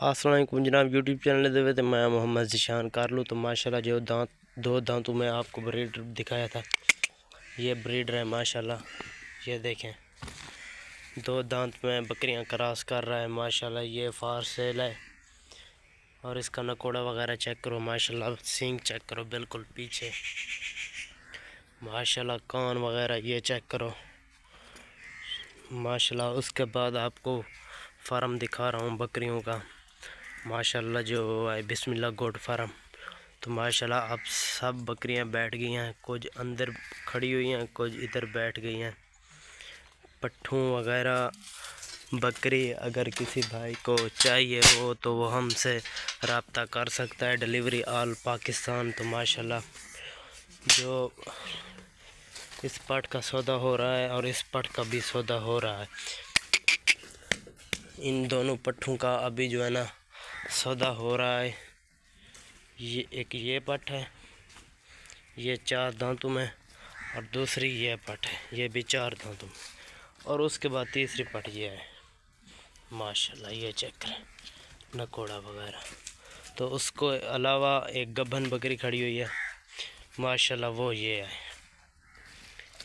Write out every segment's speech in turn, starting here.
السلام علیکم جناب، یوٹیوب چینل دے تو میں محمد ذیشان کر لوں. تو ماشاءاللہ جو دو دانتوں میں آپ کو بریڈر دکھایا تھا، یہ بریڈر ہے ماشاءاللہ. یہ دیکھیں دو دانت میں بکریاں کراس کر رہا ہے ماشاءاللہ. یہ فار سیل ہے اور اس کا نکوڑا وغیرہ چیک کرو ماشاءاللہ. سینگ چیک کرو بالکل پیچھے ماشاءاللہ. کان وغیرہ یہ چیک کرو ماشاءاللہ. اس کے بعد آپ کو فارم دکھا رہا ہوں بکریوں کا ماشاءاللہ. جو ہے بسم اللہ گوٹ فارم. تو ماشاءاللہ اب سب بکریاں بیٹھ گئی ہیں، کچھ اندر کھڑی ہوئی ہیں، کچھ ادھر بیٹھ گئی ہیں. پٹھوں وغیرہ بکری اگر کسی بھائی کو چاہیے ہو تو وہ ہم سے رابطہ کر سکتا ہے. ڈیلیوری آل پاکستان. تو ماشاءاللہ جو اس پٹ کا سودا ہو رہا ہے اور اس پٹ کا بھی سودا ہو رہا ہے. ان دونوں پٹھوں کا ابھی جو ہے نا سودا ہو رہا ہے. یہ ایک یہ پٹ ہے، یہ 4 دانتوں میں، اور دوسری یہ پٹ ہے، یہ بھی 4 دانتوں میں، اور اس کے بعد تیسری پٹ یہ ہے ماشاءاللہ. یہ چیک کریں نکوڑا وغیرہ. تو اس کو علاوہ ایک گبھن بکری کھڑی ہوئی ہے ماشاءاللہ. وہ یہ ہے،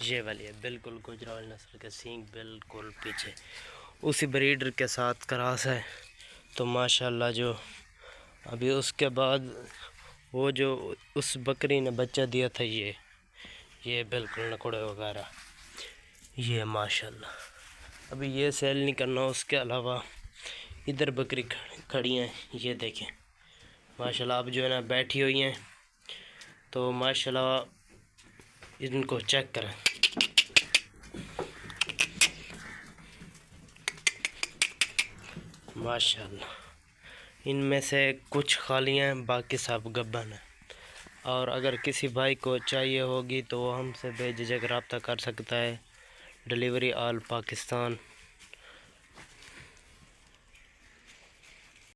یہ والی ہے بالکل گجرال نسل کے. سینگ بالکل پیچھے اسی بریڈر کے ساتھ کراس ہے. تو ماشاءاللہ جو ابھی اس کے بعد وہ جو اس بکری نے بچہ دیا تھا، یہ بالکل نکوڑے وغیرہ یہ ماشاءاللہ. ابھی یہ سیل نہیں کرنا. اس کے علاوہ ادھر بکری کھڑی ہیں، یہ دیکھیں ماشاءاللہ. اب جو ہے نا بیٹھی ہوئی ہیں. تو ماشاءاللہ ان کو چیک کریں ماشاءاللہ. ان میں سے کچھ خالی ہیں، باقی سب گبن ہیں. اور اگر کسی بھائی کو چاہیے ہوگی تو وہ ہم سے بے جھجک رابطہ کر سکتا ہے. ڈیلیوری آل پاکستان.